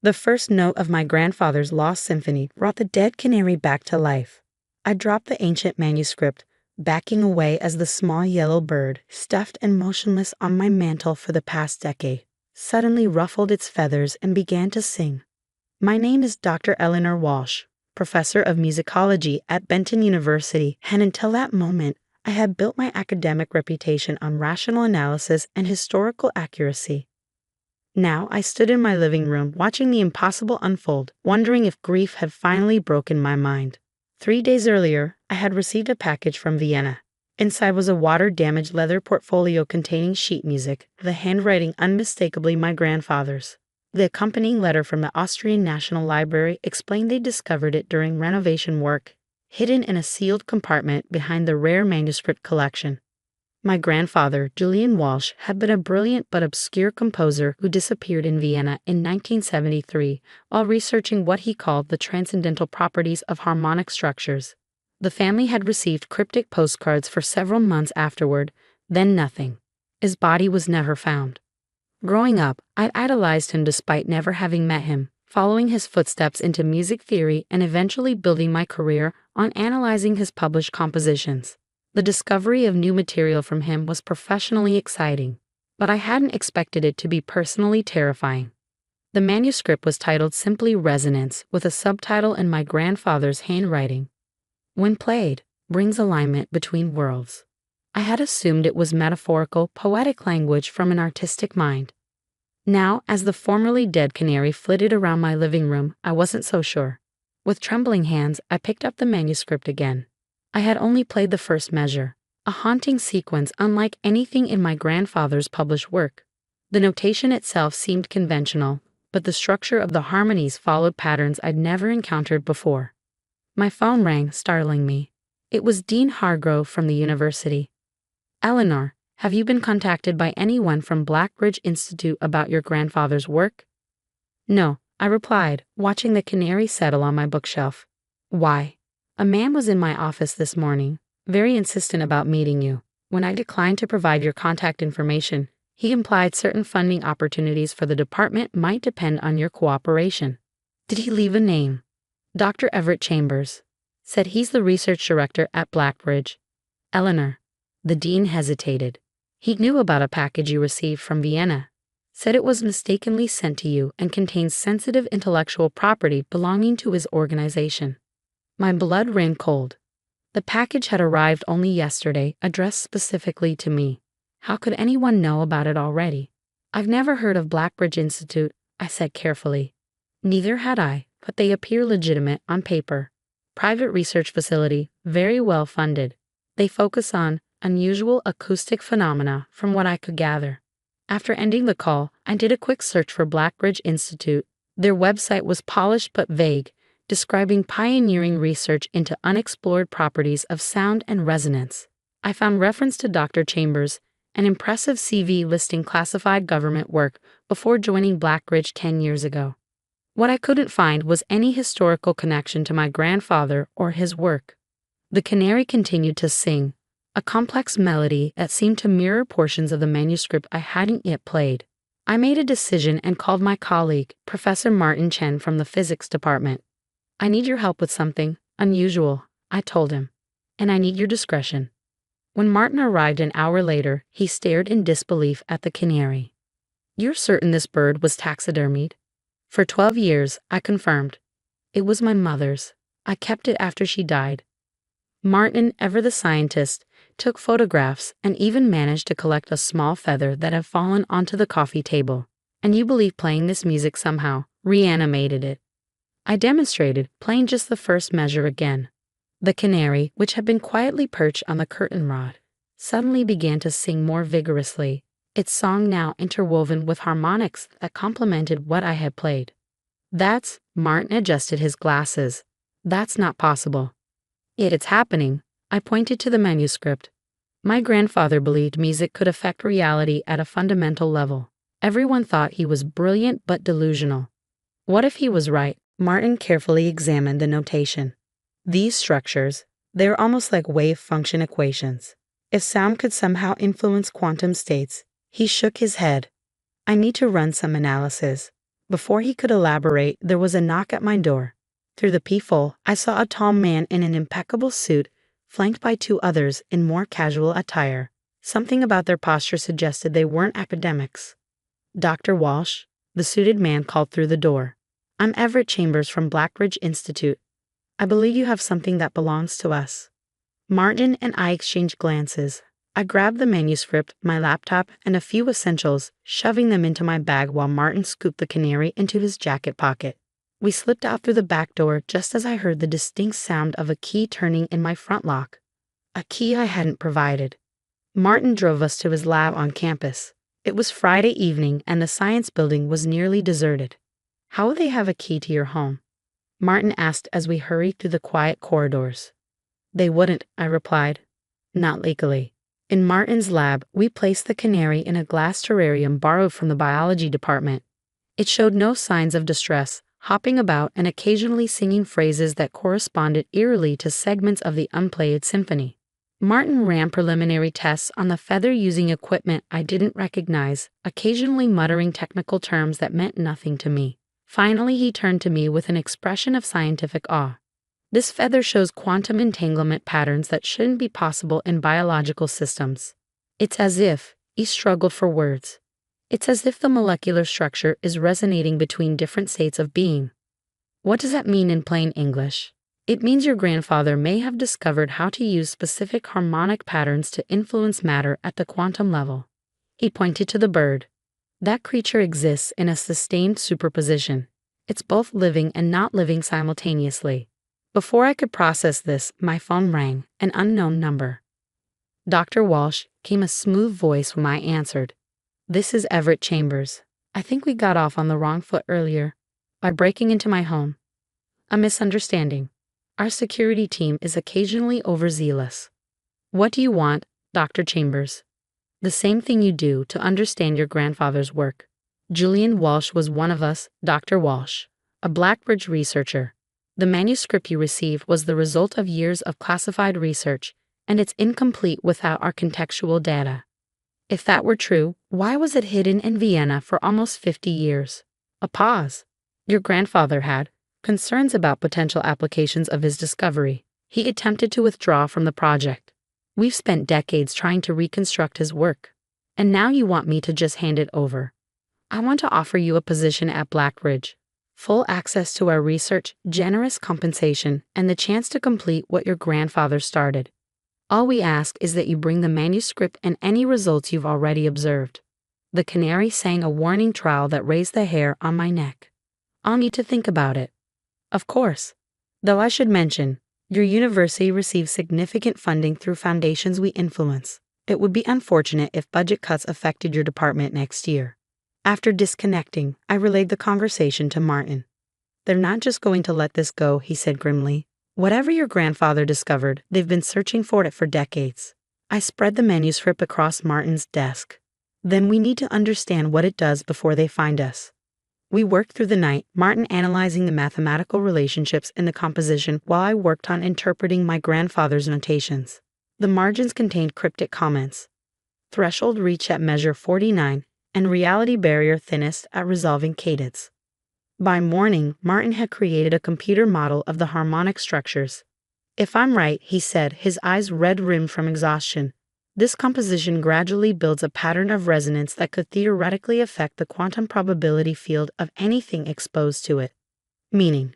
The first note of my grandfather's lost symphony brought the dead canary back to life. I dropped the ancient manuscript, backing away as the small yellow bird, stuffed and motionless on my mantel for the past decade, suddenly ruffled its feathers and began to sing. My name is Dr. Eleanor Walsh, professor of musicology at Benton University, and until that moment, I had built my academic reputation on rational analysis and historical accuracy. Now I stood in my living room watching the impossible unfold, wondering if grief had finally broken my mind. 3 days earlier, I had received a package from Vienna. Inside was a water-damaged leather portfolio containing sheet music, the handwriting unmistakably my grandfather's. The accompanying letter from the Austrian National Library explained they discovered it during renovation work, hidden in a sealed compartment behind the rare manuscript collection. My grandfather, Julian Walsh, had been a brilliant but obscure composer who disappeared in Vienna in 1973 while researching what he called the transcendental properties of harmonic structures. The family had received cryptic postcards for several months afterward, then nothing. His body was never found. Growing up, I'd idolized him despite never having met him, following his footsteps into music theory and eventually building my career on analyzing his published compositions. The discovery of new material from him was professionally exciting, but I hadn't expected it to be personally terrifying. The manuscript was titled simply Resonance, with a subtitle in my grandfather's handwriting. When played, brings alignment between worlds. I had assumed it was metaphorical, poetic language from an artistic mind. Now, as the formerly dead canary flitted around my living room, I wasn't so sure. With trembling hands, I picked up the manuscript again. I had only played the first measure, a haunting sequence unlike anything in my grandfather's published work. The notation itself seemed conventional, but the structure of the harmonies followed patterns I'd never encountered before. My phone rang, startling me. It was Dean Hargrove from the university. "Eleanor, have you been contacted by anyone from Blackbridge Institute about your grandfather's work?" "No," I replied, watching the canary settle on my bookshelf. "Why?" "A man was in my office this morning, very insistent about meeting you. When I declined to provide your contact information, he implied certain funding opportunities for the department might depend on your cooperation." "Did he leave a name?" "Dr. Everett Chambers. Said he's the research director at Blackbridge." "Eleanor." The dean hesitated. "He knew about a package you received from Vienna. Said it was mistakenly sent to you and contains sensitive intellectual property belonging to his organization." My blood ran cold. The package had arrived only yesterday, addressed specifically to me. How could anyone know about it already? "I've never heard of Blackbridge Institute," I said carefully. "Neither had I, but they appear legitimate on paper. Private research facility, very well funded. They focus on unusual acoustic phenomena from what I could gather." After ending the call, I did a quick search for Blackbridge Institute. Their website was polished but vague, describing pioneering research into unexplored properties of sound and resonance. I found reference to Dr. Chambers, an impressive CV listing classified government work before joining Blackbridge 10 years ago. What I couldn't find was any historical connection to my grandfather or his work. The canary continued to sing, a complex melody that seemed to mirror portions of the manuscript I hadn't yet played. I made a decision and called my colleague, Professor Martin Chen from the physics department. "I need your help with something unusual," I told him, "and I need your discretion." When Martin arrived an hour later, he stared in disbelief at the canary. "You're certain this bird was taxidermied?" "For 12 years, I confirmed. It was my mother's. I kept it after she died." Martin, ever the scientist, took photographs and even managed to collect a small feather that had fallen onto the coffee table. "And you believe playing this music somehow reanimated it?" I demonstrated, playing just the first measure again. The canary, which had been quietly perched on the curtain rod, suddenly began to sing more vigorously, its song now interwoven with harmonics that complemented what I had played. Martin adjusted his glasses. "That's not possible." "Yet it's happening." I pointed to the manuscript. My grandfather believed music could affect reality at a fundamental level. Everyone thought he was brilliant but delusional. What if he was right? Martin carefully examined the notation. "These structures, they're almost like wave function equations. If sound could somehow influence quantum states," he shook his head. "I need to run some analysis. Before he could elaborate, there was a knock at my door. Through the peephole, I saw a tall man in an impeccable suit, flanked by two others in more casual attire. Something about their posture suggested they weren't academics. "Dr. Walsh," the suited man called through the door. "I'm Everett Chambers from Blackridge Institute. I believe you have something that belongs to us." Martin and I exchanged glances. I grabbed the manuscript, my laptop, and a few essentials, shoving them into my bag while Martin scooped the canary into his jacket pocket. We slipped out through the back door just as I heard the distinct sound of a key turning in my front lock. A key I hadn't provided. Martin drove us to his lab on campus. It was Friday evening and the science building was nearly deserted. "How will they have a key to your home?" Martin asked as we hurried through the quiet corridors. "They wouldn't," I replied. "Not legally." In Martin's lab, we placed the canary in a glass terrarium borrowed from the biology department. It showed no signs of distress, hopping about and occasionally singing phrases that corresponded eerily to segments of the unplayed symphony. Martin ran preliminary tests on the feather using equipment I didn't recognize, occasionally muttering technical terms that meant nothing to me. Finally, he turned to me with an expression of scientific awe. "This feather shows quantum entanglement patterns that shouldn't be possible in biological systems. It's as if," he struggled for words, "it's as if the molecular structure is resonating between different states of being." "What does that mean in plain English?" "It means your grandfather may have discovered how to use specific harmonic patterns to influence matter at the quantum level." He pointed to the bird. "That creature exists in a sustained superposition. It's both living and not living simultaneously." Before I could process this, my phone rang, an unknown number. "Dr. Walsh," came a smooth voice when I answered. "This is Everett Chambers. I think we got off on the wrong foot earlier by breaking into my home. A misunderstanding. Our security team is occasionally overzealous." "What do you want, Dr. Chambers?" "The same thing you do to understand your grandfather's work. Julian Walsh was one of us, Dr. Walsh, a Blackridge researcher. The manuscript you received was the result of years of classified research, and it's incomplete without our contextual data. If that were true, why was it hidden in Vienna for almost 50 years? A pause. Your grandfather had concerns about potential applications of his discovery. He attempted to withdraw from the project. We've spent decades trying to reconstruct his work. And now you want me to just hand it over. I want to offer you a position at Blackridge. Full access to our research, generous compensation, and the chance to complete what your grandfather started. All we ask is that you bring the manuscript and any results you've already observed." The canary sang a warning trill that raised the hair on my neck. "I'll need to think about it." "Of course. Though I should mention, your university receives significant funding through foundations we influence. It would be unfortunate if budget cuts affected your department next year." After disconnecting, I relayed the conversation to Martin. "They're not just going to let this go," he said grimly. "Whatever your grandfather discovered, they've been searching for it for decades." I spread the manuscript across Martin's desk. "Then we need to understand what it does before they find us." We worked through the night, Martin analyzing the mathematical relationships in the composition while I worked on interpreting my grandfather's notations. The margins contained cryptic comments. "Threshold reached at measure 49, and reality barrier thinnest at resolving cadence." By morning, Martin had created a computer model of the harmonic structures. "If I'm right," he said, his eyes red-rimmed from exhaustion, "this composition gradually builds a pattern of resonance that could theoretically affect the quantum probability field of anything exposed to it." Meaning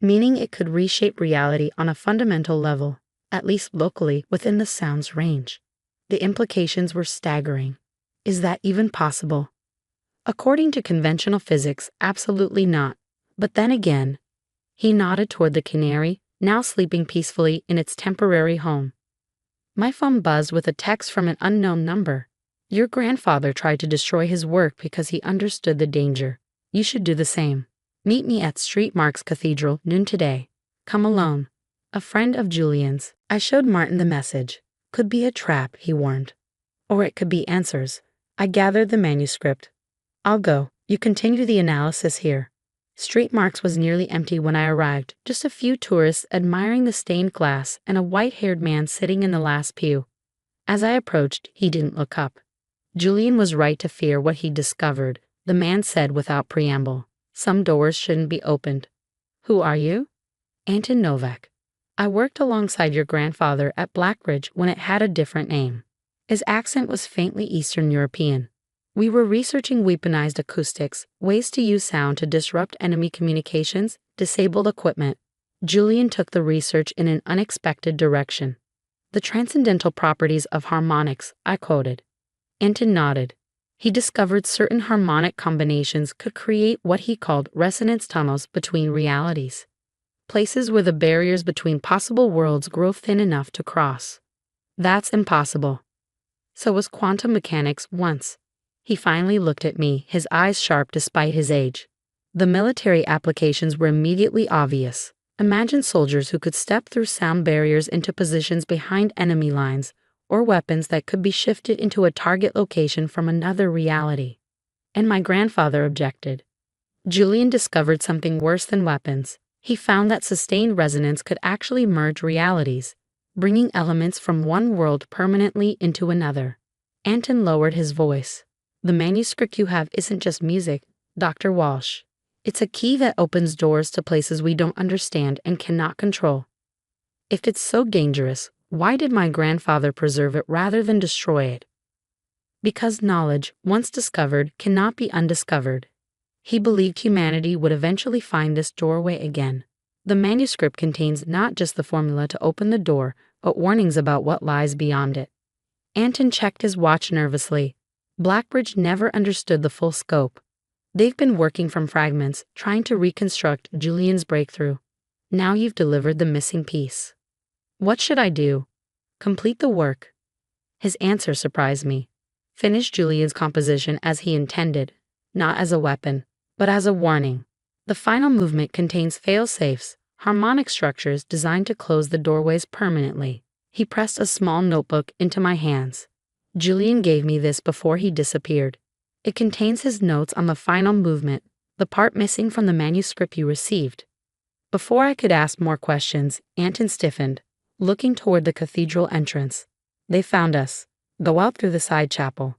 it could reshape reality on a fundamental level, at least locally within the sound's range. The implications were staggering. Is that even possible? According to conventional physics, absolutely not. But then again, he nodded toward the canary, now sleeping peacefully in its temporary home. My phone buzzed with a text from an unknown number. "Your grandfather tried to destroy his work because he understood the danger. You should do the same. Meet me at St. Mark's Cathedral, noon today. Come alone. A friend of Julian's." I showed Martin the message. "Could be a trap," he warned. "Or it could be answers." I gathered the manuscript. "I'll go. You continue the analysis here." St. Mark's was nearly empty when I arrived, just a few tourists admiring the stained glass and a white-haired man sitting in the last pew. As I approached, he didn't look up. "Julian was right to fear what he discovered," the man said without preamble. Some doors shouldn't be opened. Who are you? Anton Novak. I worked alongside your grandfather at Blackbridge when it had a different name. His accent was faintly Eastern European. We were researching weaponized acoustics, ways to use sound to disrupt enemy communications, disabled equipment. Julian took the research in an unexpected direction. The transcendental properties of harmonics, I quoted. Anton nodded. He discovered certain harmonic combinations could create what he called resonance tunnels between realities. Places where the barriers between possible worlds grow thin enough to cross. That's impossible. So was quantum mechanics once. He finally looked at me, his eyes sharp despite his age. The military applications were immediately obvious. Imagine soldiers who could step through sound barriers into positions behind enemy lines, or weapons that could be shifted into a target location from another reality. And my grandfather objected. Julian discovered something worse than weapons. He found that sustained resonance could actually merge realities, bringing elements from one world permanently into another. Anton lowered his voice. The manuscript you have isn't just music, Dr. Walsh. It's a key that opens doors to places we don't understand and cannot control. If it's so dangerous, why did my grandfather preserve it rather than destroy it? Because knowledge, once discovered, cannot be undiscovered. He believed humanity would eventually find this doorway again. The manuscript contains not just the formula to open the door, but warnings about what lies beyond it. Anton checked his watch nervously. Blackbridge never understood the full scope. They've been working from fragments, trying to reconstruct Julian's breakthrough. Now you've delivered the missing piece. What should I do? Complete the work. His answer surprised me. Finish Julian's composition as he intended, not as a weapon, but as a warning. The final movement contains fail-safes, harmonic structures designed to close the doorways permanently. He pressed a small notebook into my hands. Julian gave me this before he disappeared. It contains his notes on the final movement, the part missing from the manuscript you received. Before I could ask more questions, Anton stiffened, looking toward the cathedral entrance. They found us. Go out through the side chapel.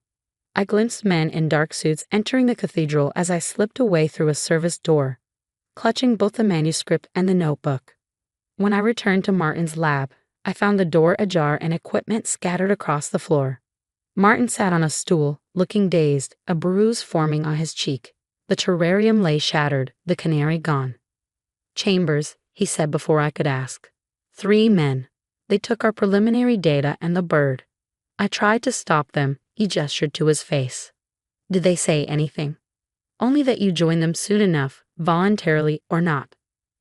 I glimpsed men in dark suits entering the cathedral as I slipped away through a service door, clutching both the manuscript and the notebook. When I returned to Martin's lab, I found the door ajar and equipment scattered across the floor. Martin sat on a stool, looking dazed, a bruise forming on his cheek. The terrarium lay shattered, the canary gone. Chambers, he said before I could ask. 3 men. They took our preliminary data and the bird. I tried to stop them, he gestured to his face. Did they say anything? Only that you join them soon enough, voluntarily or not.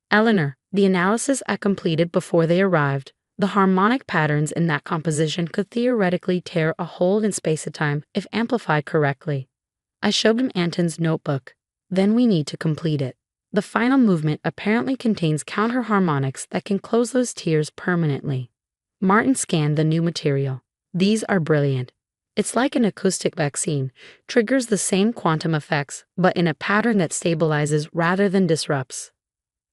Eleanor, the analysis I completed before they arrived, the harmonic patterns in that composition could theoretically tear a hole in space-time if amplified correctly. I showed him Anton's notebook. Then we need to complete it. The final movement apparently contains counter-harmonics that can close those tears permanently. Martin scanned the new material. These are brilliant. It's like an acoustic vaccine, triggers the same quantum effects, but in a pattern that stabilizes rather than disrupts.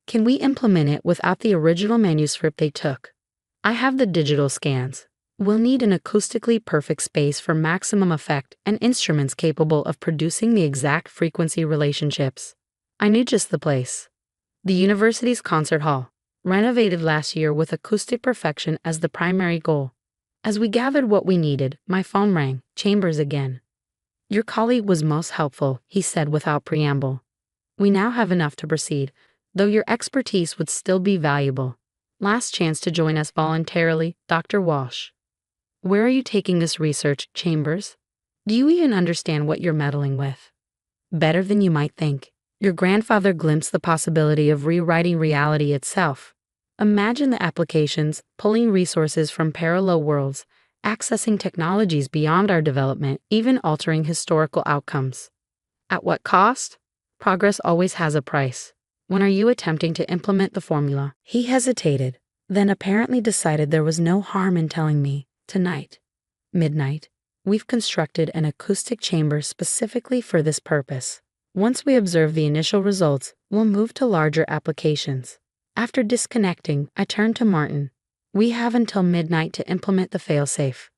Can we implement it without the original manuscript they took? I have the digital scans. We'll need an acoustically perfect space for maximum effect and instruments capable of producing the exact frequency relationships. I knew just the place. The university's concert hall, renovated last year with acoustic perfection as the primary goal. As we gathered what we needed, my phone rang, Chambers again. Your colleague was most helpful, he said without preamble. We now have enough to proceed, though your expertise would still be valuable. Last chance to join us voluntarily, Dr. Walsh. Where are you taking this research, Chambers? Do you even understand what you're meddling with? Better than you might think. Your grandfather glimpsed the possibility of rewriting reality itself. Imagine the applications, pulling resources from parallel worlds, accessing technologies beyond our development, even altering historical outcomes. At what cost? Progress always has a price. When are you attempting to implement the formula? He hesitated, then apparently decided there was no harm in telling me. Tonight, midnight, we've constructed an acoustic chamber specifically for this purpose. Once we observe the initial results, we'll move to larger applications. After disconnecting, I turned to Martin. We have until midnight to implement the failsafe.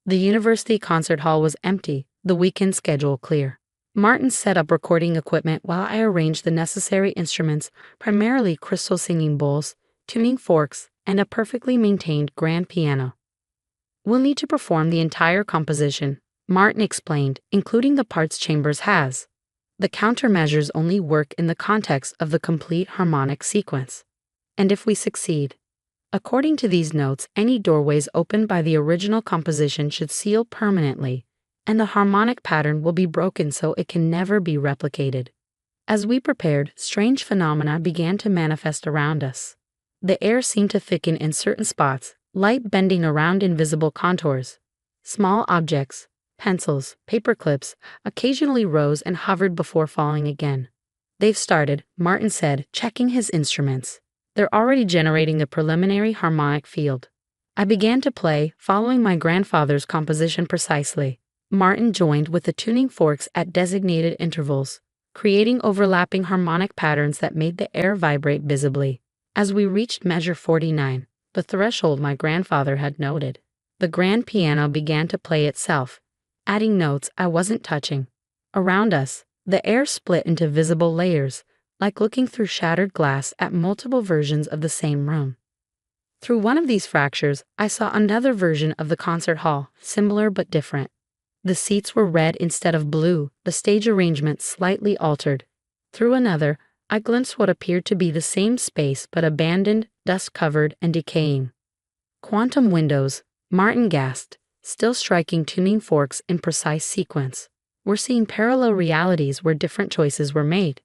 The university concert hall was empty, the weekend schedule clear. Martin set up recording equipment while I arranged the necessary instruments, primarily crystal singing bowls, tuning forks, and a perfectly maintained grand piano. "We'll need to perform the entire composition," Martin explained, "including the parts Chambers has. The countermeasures only work in the context of the complete harmonic sequence. And if we succeed, according to these notes, any doorways opened by the original composition should seal permanently, and the harmonic pattern will be broken so it can never be replicated." As we prepared, strange phenomena began to manifest around us. The air seemed to thicken in certain spots, light bending around invisible contours. Small objects, pencils, paper clips, occasionally rose and hovered before falling again. "They've started," Martin said, checking his instruments. "They're already generating the preliminary harmonic field." I began to play, following my grandfather's composition precisely. Martin joined with the tuning forks at designated intervals, creating overlapping harmonic patterns that made the air vibrate visibly. As we reached measure 49, the threshold my grandfather had noted, the grand piano began to play itself, adding notes I wasn't touching. Around us, the air split into visible layers, like looking through shattered glass at multiple versions of the same room. Through one of these fractures, I saw another version of the concert hall, similar but different. The seats were red instead of blue, the stage arrangement slightly altered. Through another, I glimpsed what appeared to be the same space but abandoned, dust-covered, and decaying. "Quantum windows," Martin gasped, still striking tuning forks in precise sequence. "We're seeing parallel realities where different choices were made."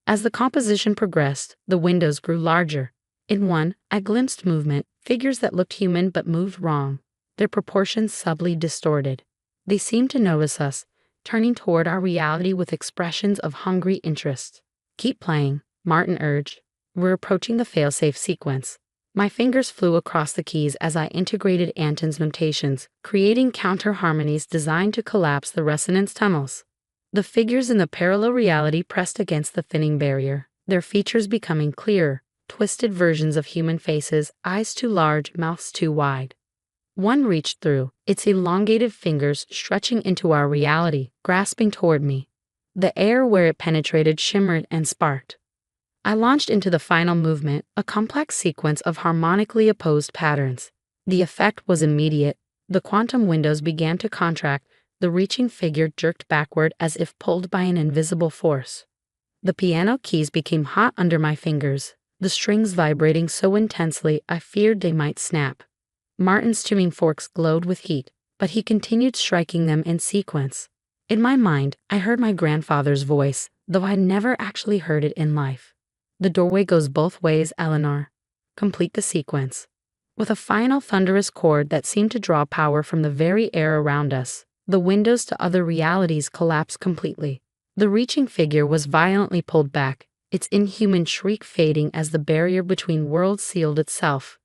As the composition progressed, the windows grew larger. In one, I glimpsed movement, figures that looked human but moved wrong, their proportions subtly distorted. They seemed to notice us, turning toward our reality with expressions of hungry interest. "Keep playing," Martin urged. "We're approaching the failsafe sequence." My fingers flew across the keys as I integrated Anton's notations, creating counter-harmonies designed to collapse the resonance tunnels. The figures in the parallel reality pressed against the thinning barrier, their features becoming clearer, twisted versions of human faces, eyes too large, mouths too wide. One reached through, its elongated fingers stretching into our reality, grasping toward me. The air where it penetrated shimmered and sparked. I launched into the final movement, a complex sequence of harmonically opposed patterns. The effect was immediate. The quantum windows began to contract, the reaching figure jerked backward as if pulled by an invisible force. The piano keys became hot under my fingers, the strings vibrating so intensely I feared they might snap. Martin's tuning forks glowed with heat, but he continued striking them in sequence. In my mind, I heard my grandfather's voice, though I'd never actually heard it in life. "The doorway goes both ways, Eleanor. Complete the sequence." With a final thunderous chord that seemed to draw power from the very air around us, the windows to other realities collapsed completely. The reaching figure was violently pulled back, its inhuman shriek fading as the barrier between worlds sealed itself.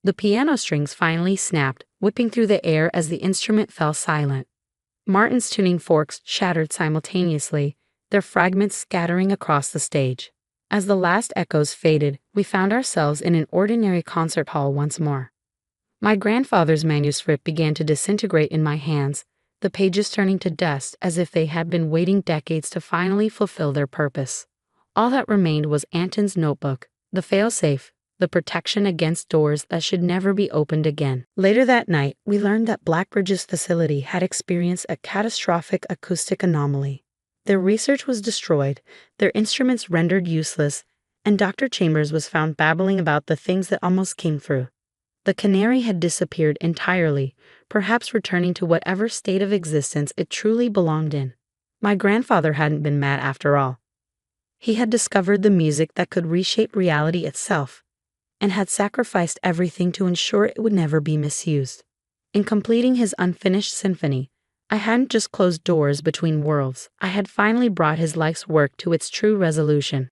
The piano strings finally snapped, whipping through the air as the instrument fell silent. Martin's tuning forks shattered simultaneously, their fragments scattering across the stage. As the last echoes faded, we found ourselves in an ordinary concert hall once more. My grandfather's manuscript began to disintegrate in my hands, the pages turning to dust as if they had been waiting decades to finally fulfill their purpose. All that remained was Anton's notebook, the failsafe, the protection against doors that should never be opened again. Later that night, we learned that Blackbridge's facility had experienced a catastrophic acoustic anomaly. Their research was destroyed, their instruments rendered useless, and Dr. Chambers was found babbling about the things that almost came through. The canary had disappeared entirely, perhaps returning to whatever state of existence it truly belonged in. My grandfather hadn't been mad after all. He had discovered the music that could reshape reality itself, and had sacrificed everything to ensure it would never be misused. In completing his unfinished symphony, I hadn't just closed doors between worlds, I had finally brought his life's work to its true resolution.